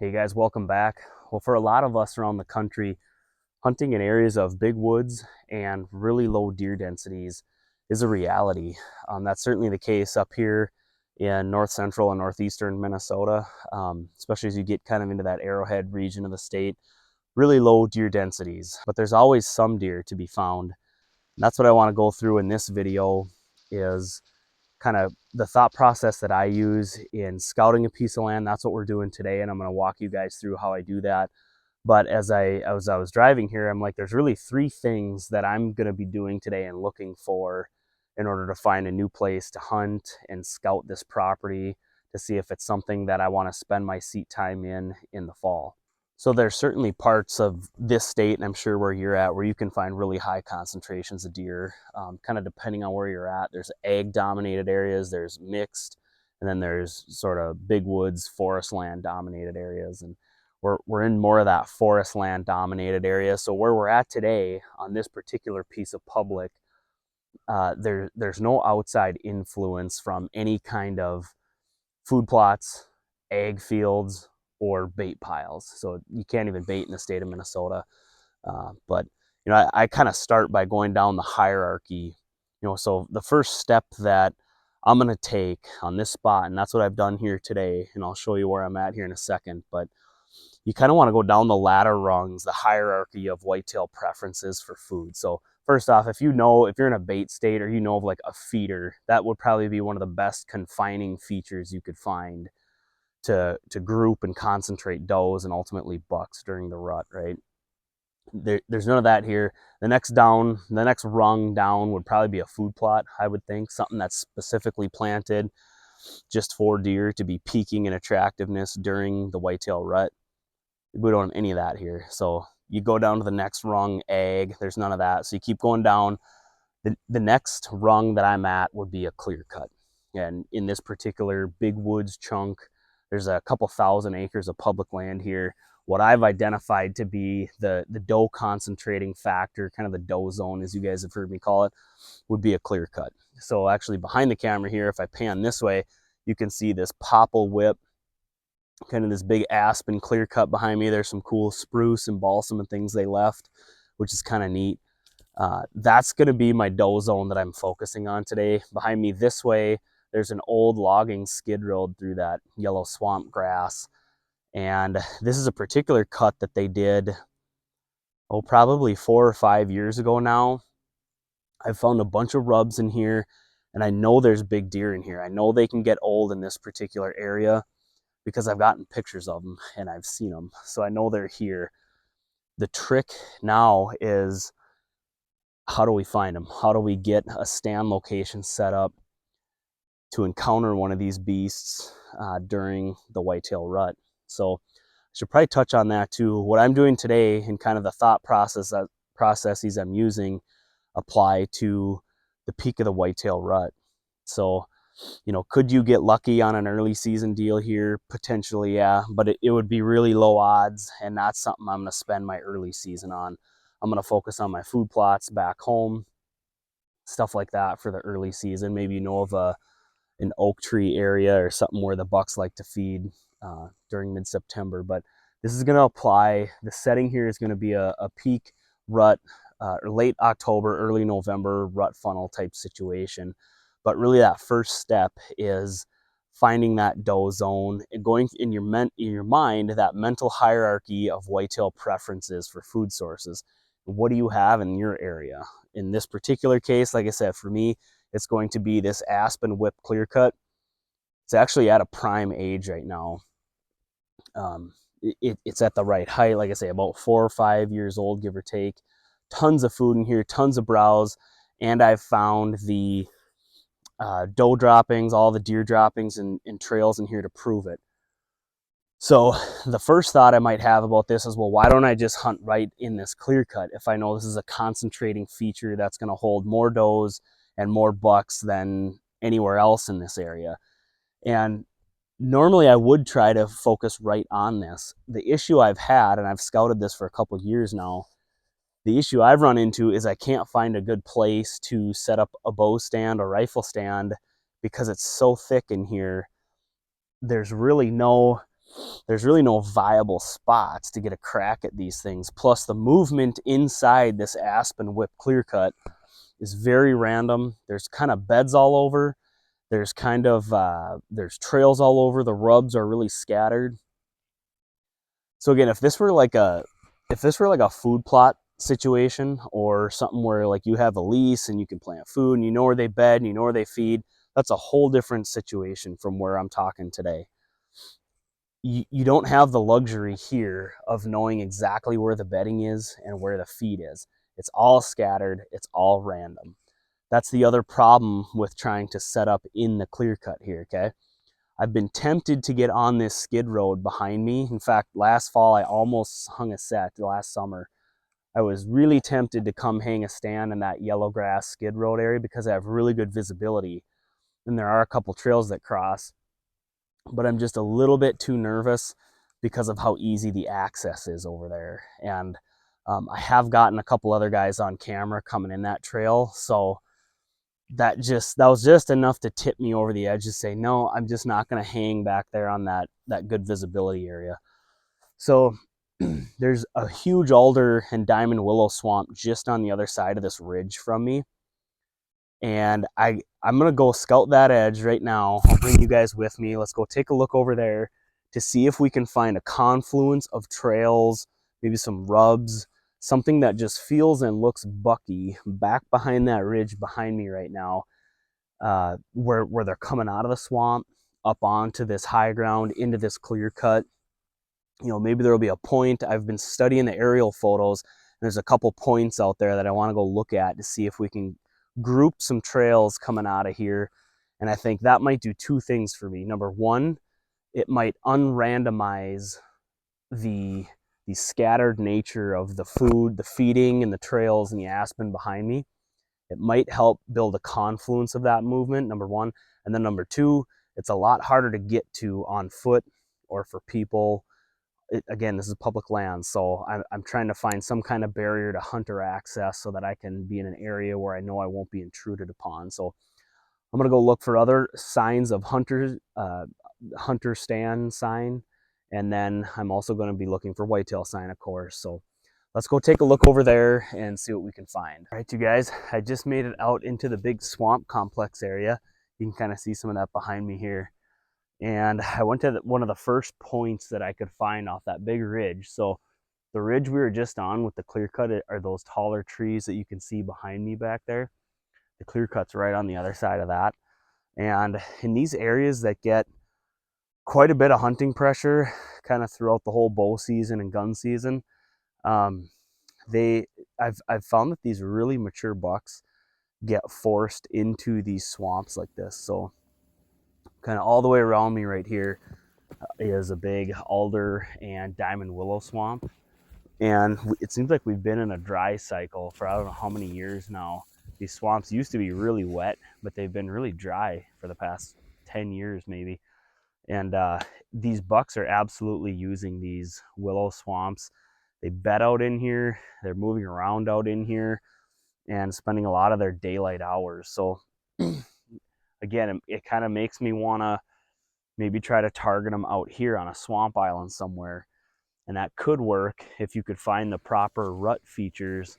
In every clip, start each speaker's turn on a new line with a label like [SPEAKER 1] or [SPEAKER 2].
[SPEAKER 1] Hey guys, welcome back. Well, for a lot of us around the country, hunting in areas of big woods and really low deer densities is a reality. That's certainly the case up here in north central and northeastern Minnesota, especially as you get kind of into that Arrowhead region of the state. Really low deer densities, but there's always some deer to be found. And that's what I want to go through in this video is kind of the thought process that I use in scouting a piece of land. That's what we're doing today, and I'm going to walk you guys through how I do that. But as I was driving here, I'm like, there's really three things that I'm going to be doing today and looking for in order to find a new place to hunt and scout this property to see if it's something that I want to spend my seat time in the fall. So there's certainly parts of this state, and I'm sure where you're at, where you can find really high concentrations of deer, kind of depending on where you're at. There's ag-dominated areas, there's mixed, and then there's sort of big woods, forest land dominated areas. And we're in more of that forest land dominated area. So where we're at today on this particular piece of public, there's no outside influence from any kind of food plots, ag fields, or bait piles. So you can't even bait in the state of Minnesota. But I kind of start by going down the hierarchy. So the first step that I'm going to take on this spot, and that's what I've done here today, and I'll show you where I'm at here in a second, but you kind of want to go down the ladder rungs, the hierarchy of whitetail preferences for food. So first off, if you're in a bait state or of like a feeder, that would probably be one of the best confining features you could find to group and concentrate does and ultimately bucks during the rut, right? There's none of that here. The next rung down would probably be a food plot, I would think, something that's specifically planted just for deer to be peaking in attractiveness during the whitetail rut. We don't have any of that here. So you go down to the next rung, ag, there's none of that. So you keep going down. The next rung that I'm at would be a clear cut. And in this particular big woods chunk, there's a couple thousand acres of public land here. What I've identified to be the doe concentrating factor, kind of the doe zone, as you guys have heard me call it, would be a clear cut. So actually behind the camera here, if I pan this way, you can see this popple whip, kind of this big aspen clear cut behind me. There's some cool spruce and balsam and things they left, which is kind of neat. That's going to be my doe zone that I'm focusing on today. Behind me this way, there's an old logging skid road through that yellow swamp grass. And this is a particular cut that they did, probably 4 or 5 years ago now. I've found a bunch of rubs in here, and I know there's big deer in here. I know they can get old in this particular area because I've gotten pictures of them and I've seen them. So I know they're here. The trick now is, how do we find them? How do we get a stand location set up to encounter one of these beasts during the whitetail rut? So I should probably touch on that too. What I'm doing today and kind of the thought processes I'm using apply to the peak of the whitetail rut. So, could you get lucky on an early season deal here? Potentially, yeah, but it would be really low odds and not something I'm going to spend my early season on. I'm going to focus on my food plots back home, stuff like that for the early season. Maybe of an oak tree area or something where the bucks like to feed during mid-September. But this is going to apply. The setting here is going to be a peak rut, or late October, early November rut funnel type situation. But really that first step is finding that doe zone and going in your mind, that mental hierarchy of whitetail preferences for food sources. What do you have in your area? In this particular case, like I said, for me, it's going to be this aspen whip clear cut. It's actually at a prime age right now. It's at the right height, like I say, about 4 or 5 years old, give or take. Tons of food in here, tons of browse, and I've found the doe droppings, all the deer droppings and trails in here to prove it. So the first thought I might have about this is, well, why don't I just hunt right in this clear cut if I know this is a concentrating feature that's going to hold more does and more bucks than anywhere else in this area? And normally I would try to focus right on this. The issue I've had, and I've scouted this for a couple of years now, the issue I've run into is I can't find a good place to set up a bow stand or rifle stand because it's so thick in here. There's really no there's really no viable spots to get a crack at these things. Plus the movement inside this aspen whip clear cut is very random. There's kind of beds all over. There's there's trails all over. The rubs are really scattered. So again, if this were like a food plot situation, or something where like you have a lease and you can plant food and you know where they bed and you know where they feed, that's a whole different situation from where I'm talking today. You don't have the luxury here of knowing exactly where the bedding is and where the feed is. It's all scattered, it's all random. That's the other problem with trying to set up in the clear cut here, okay? I've been tempted to get on this skid road behind me. In fact, last fall, I almost hung a set. Last summer, I was really tempted to come hang a stand in that yellow grass skid road area because I have really good visibility. And there are a couple trails that cross, but I'm just a little bit too nervous because of how easy the access is over there. And I have gotten a couple other guys on camera coming in that trail. So that was just enough to tip me over the edge to say, no, I'm just not going to hang back there on that good visibility area. So there's a huge alder and diamond willow swamp just on the other side of this ridge from me. And I'm going to go scout that edge right now. I'll bring you guys with me. Let's go take a look over there to see if we can find a confluence of trails, maybe some rubs, something that just feels and looks bucky back behind that ridge behind me right now, where they're coming out of the swamp up onto this high ground into this clear cut. You know, maybe there'll be a point. I've been studying the aerial photos, and there's a couple points out there that I want to go look at to see if we can group some trails coming out of here. And I think that might do two things for me. Number one, it might unrandomize the scattered nature of the food, the feeding, and the trails and the aspen behind me. It might help build a confluence of that movement, number one. And then number two, it's a lot harder to get to on foot or for people. Again, this is public land, so I'm trying to find some kind of barrier to hunter access so that I can be in an area where I know I won't be intruded upon. So I'm gonna go look for other signs of hunter stand sign, and then I'm also going to be looking for whitetail sign, of course. So let's go take a look over there and see what we can find. All right, you guys, I just made it out into the big swamp complex area. You can kind of see some of that behind me here. And I went to one of the first points that I could find off that big ridge. So the ridge we were just on with the clear cut are those taller trees that you can see behind me back there. The clear cut's right on the other side of that. And in these areas that get quite a bit of hunting pressure kind of throughout the whole bow season and gun season, I've found that these really mature bucks get forced into these swamps like this. So kind of all the way around me right here is a big alder and diamond willow swamp. And it seems like we've been in a dry cycle for I don't know how many years now. These swamps used to be really wet, but they've been really dry for the past 10 years maybe. And these bucks are absolutely using these willow swamps. They bed out in here, they're moving around out in here and spending a lot of their daylight hours. So again, it kind of makes me want to maybe try to target them out here on a swamp island somewhere. And that could work if you could find the proper rut features.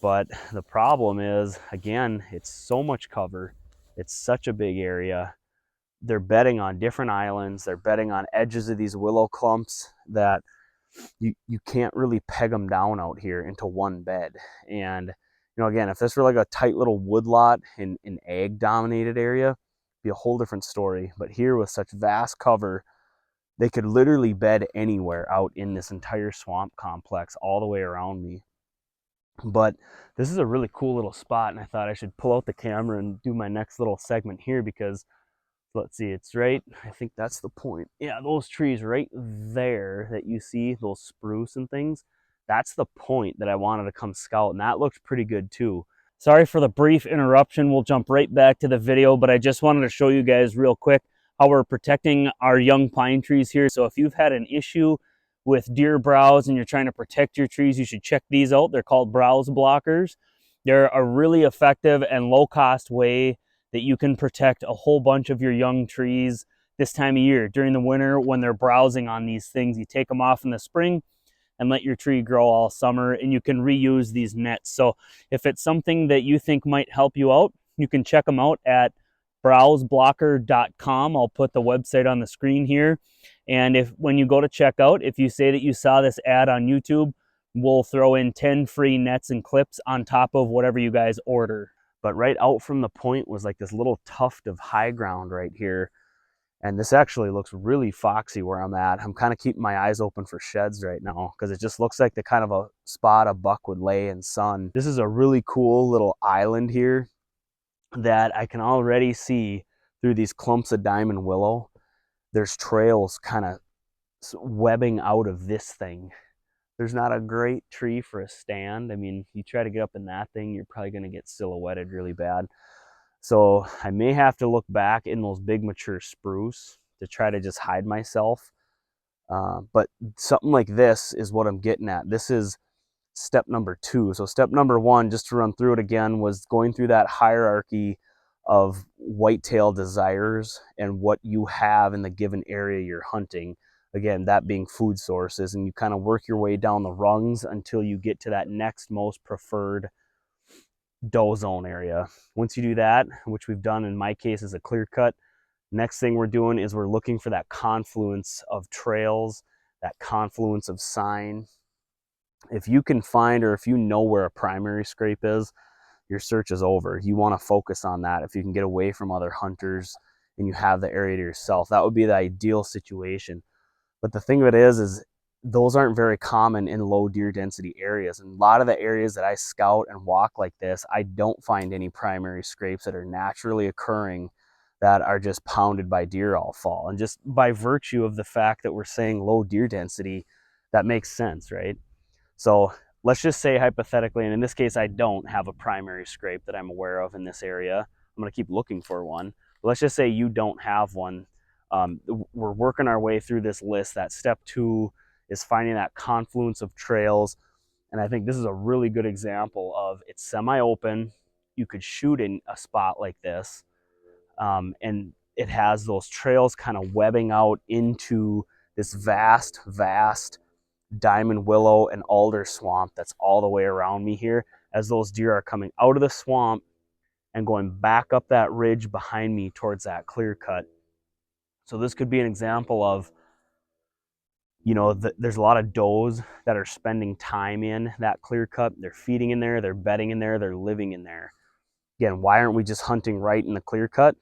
[SPEAKER 1] But the problem is, again, it's so much cover. It's such a big area. They're bedding on different islands. They're bedding on edges of these willow clumps that you can't really peg them down out here into one bed. And, you know, again, if this were like a tight little woodlot in an ag dominated area, it'd be a whole different story. But here with such vast cover, they could literally bed anywhere out in this entire swamp complex all the way around me. But this is a really cool little spot, and I thought I should pull out the camera and do my next little segment here because let's see, it's right, I think that's the point. Yeah, those trees right there that you see, those spruce and things, that's the point that I wanted to come scout, and that looks pretty good too. Sorry for the brief interruption. We'll jump right back to the video, but I just wanted to show you guys real quick how we're protecting our young pine trees here. So if you've had an issue with deer browse and you're trying to protect your trees, you should check these out. They're called browse blockers. They're a really effective and low-cost way that you can protect a whole bunch of your young trees
[SPEAKER 2] this time of year. During the winter, when they're browsing on these things, you take them off in the spring and let your tree grow all summer, and you can reuse these nets. So if it's something that you think might help you out, you can check them out at browseblocker.com. I'll put the website on the screen here. And if when you go to check out, if you say that you saw this ad on YouTube, we'll throw in 10 free nets and clips on top of whatever you guys order.
[SPEAKER 1] But right out from the point was like this little tuft of high ground right here. And this actually looks really foxy where I'm at. I'm kind of keeping my eyes open for sheds right now because it just looks like the kind of a spot a buck would lay in sun. This is a really cool little island here that I can already see through these clumps of diamond willow. There's trails kind of webbing out of this thing. There's not a great tree for a stand. I mean, you try to get up in that thing, you're probably going to get silhouetted really bad. So I may have to look back in those big mature spruce to try to just hide myself. But something like this is what I'm getting at. This is step number 2. So step number 1, just to run through it again, was going through that hierarchy of whitetail desires and what you have in the given area you're hunting. Again, that being food sources, and you kind of work your way down the rungs until you get to that next most preferred doe zone area. Once you do that, which we've done in my case is a clear cut, next thing we're doing is we're looking for that confluence of trails, that confluence of sign. If you can find, or if you know where a primary scrape is, your search is over. You want to focus on that. If you can get away from other hunters and you have the area to yourself, that would be the ideal situation. But the thing of it is those aren't very common in low deer density areas. And a lot of the areas that I scout and walk like this, I don't find any primary scrapes that are naturally occurring that are just pounded by deer all fall. And just by virtue of the fact that we're saying low deer density, that makes sense, right? So let's just say hypothetically, and in this case, I don't have a primary scrape that I'm aware of in this area. I'm going to keep looking for one. But let's just say you don't have one. We're working our way through this list. That step 2 is finding that confluence of trails. And I think this is a really good example of it's semi-open. You could shoot in a spot like this. And it has those trails kind of webbing out into this vast, vast diamond willow and alder swamp that's all the way around me here as those deer are coming out of the swamp and going back up that ridge behind me towards that clear cut. So this could be an example of, there's a lot of does that are spending time in that clear cut. They're feeding in there, they're bedding in there, they're living in there. Again, why aren't we just hunting right in the clear cut?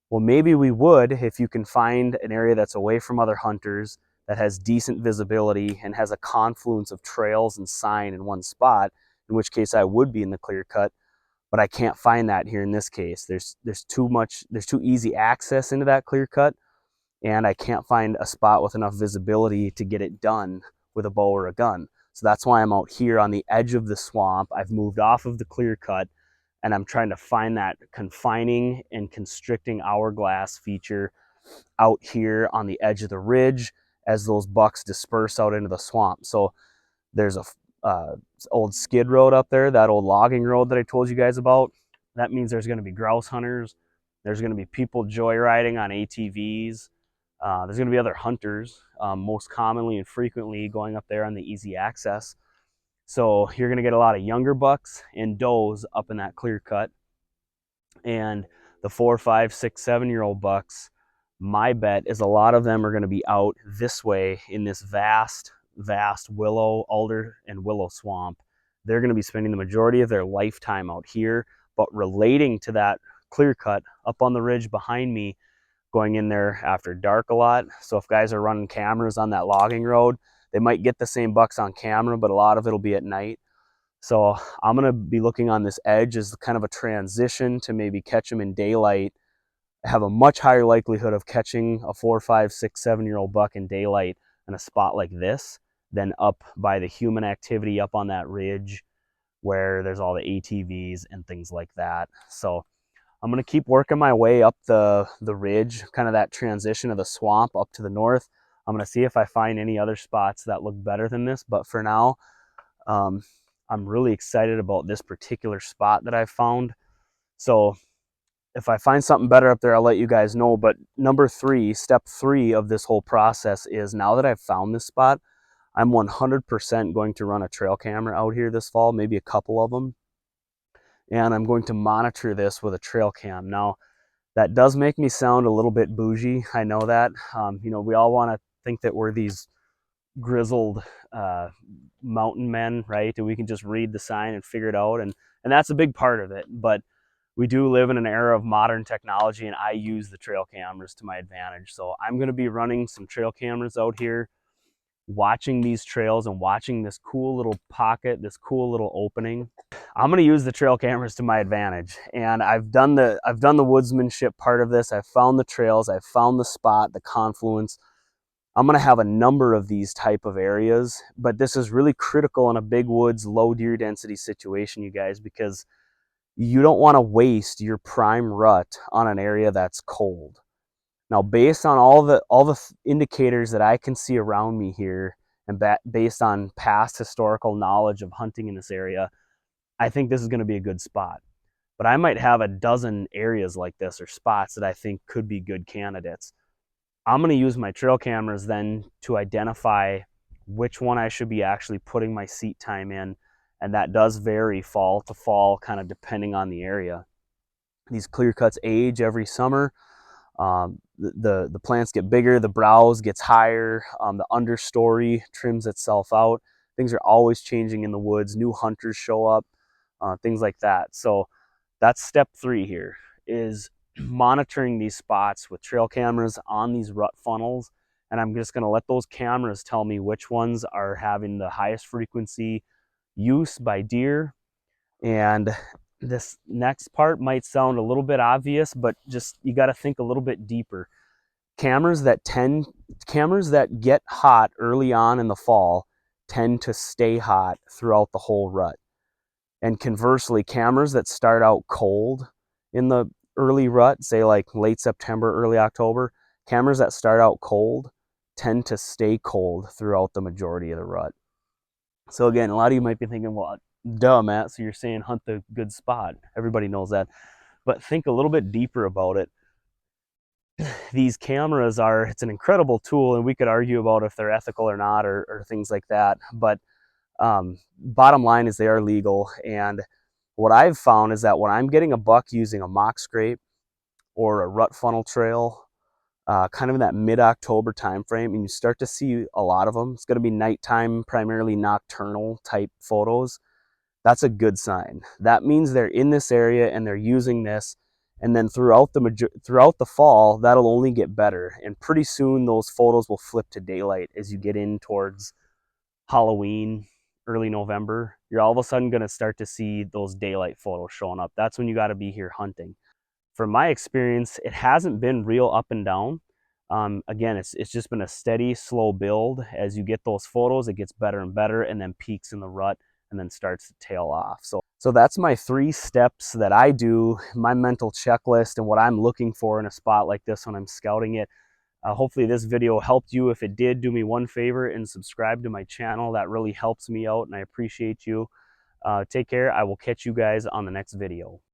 [SPEAKER 1] Well, maybe we would if you can find an area that's away from other hunters, that has decent visibility and has a confluence of trails and sign in one spot, in which case I would be in the clear cut. But I can't find that here in this case. There's too easy access into that clear cut, and I can't find a spot with enough visibility to get it done with a bow or a gun. So that's why I'm out here on the edge of the swamp. I've moved off of the clear cut, and I'm trying to find that confining and constricting hourglass feature out here on the edge of the ridge as those bucks disperse out into the swamp. So there's a old skid road up there, that old logging road that I told you guys about. That means there's going to be grouse hunters. There's going to be people joyriding on ATVs. There's going to be other hunters, most commonly and frequently going up there on the easy access. So you're going to get a lot of younger bucks and does up in that clear cut. And the 4, 5, 6, 7-year-old bucks, my bet is a lot of them are going to be out this way in this vast, vast willow, alder, and willow swamp. They're going to be spending the majority of their lifetime out here, but relating to that clear cut up on the ridge behind me, going in there after dark a lot. So if guys are running cameras on that logging road, they might get the same bucks on camera, but a lot of it'll be at night. So I'm going to be looking on this edge as kind of a transition to maybe catch them in daylight, have a much higher likelihood of catching a 4, 5, 6, 7-year-old buck in daylight in a spot like this than up by the human activity up on that ridge where there's all the ATVs and things like that. So I'm going to keep working my way up the ridge, kind of that transition of the swamp up to the north. I'm going to see if I find any other spots that look better than this. But for now, I'm really excited about this particular spot that I found. So if I find something better up there, I'll let you guys know. But number three, step three of this whole process is, now that I've found this spot, I'm 100% going to run a trail camera out here this fall, maybe a couple of them. And I'm going to monitor this with a trail cam. Now, that does make me sound a little bit bougie. I know that. You know, we all want to think that we're these grizzled mountain men, right? And we can just read the sign and figure it out. And that's a big part of it. But we do live in an era of modern technology, and I use the trail cameras to my advantage. So I'm going to be running some trail cameras out here, watching these trails and watching this cool little pocket, this cool little opening. I'm going to use the trail cameras to my advantage, and I've done the woodsmanship part of this. I've found the trails, I've found the spot, the confluence. I'm going to have a number of these type of areas, but this is really critical in a big woods, low deer density situation, you guys, because you don't want to waste your prime rut on an area that's cold. Now, based on all the indicators that I can see around me here, and based on past historical knowledge of hunting in this area, I think this is going to be a good spot. But I might have a dozen areas like this, or spots that I think could be good candidates. I'm going to use my trail cameras then to identify which one I should be actually putting my seat time in. And that does vary fall to fall, kind of depending on the area. These clear cuts age every summer. The plants get bigger, the browse gets higher, the understory trims itself out. Things are always changing in the woods. New hunters show up, things like that. So that's step three here, is monitoring these spots with trail cameras on these rut funnels. And I'm just going to let those cameras tell me which ones are having the highest frequency use by deer. And this next part might sound a little bit obvious, but just, you got to think a little bit deeper. Cameras that get hot early on in the fall tend to stay hot throughout the whole rut. And conversely, cameras that start out cold in the early rut, say like late September, early October, cameras that start out cold tend to stay cold throughout the majority of the rut. So again, a lot of you might be thinking, well, duh, Matt, so you're saying hunt the good spot. Everybody knows that. But think a little bit deeper about it. These cameras it's an incredible tool, and we could argue about if they're ethical or not, or things like that. But bottom line is they are legal. And what I've found is that when I'm getting a buck using a mock scrape or a rut funnel trail, kind of in that mid-October time frame, and you start to see a lot of them, it's going to be nighttime, primarily nocturnal type photos. That's a good sign. That means they're in this area and they're using this. And then throughout the fall, that'll only get better. And pretty soon those photos will flip to daylight as you get in towards Halloween, early November. You're all of a sudden going to start to see those daylight photos showing up. That's when you got to be here hunting. From my experience, it hasn't been real up and down. Again, it's just been a steady, slow build. As you get those photos, it gets better and better, and then peaks in the rut, and then starts to tail off. So that's my 3 steps that I do, my mental checklist, and what I'm looking for in a spot like this when I'm scouting it. Hopefully this video helped you. If it did, do me one favor and subscribe to my channel. That really helps me out, and I appreciate you. Take care. I will catch you guys on the next video.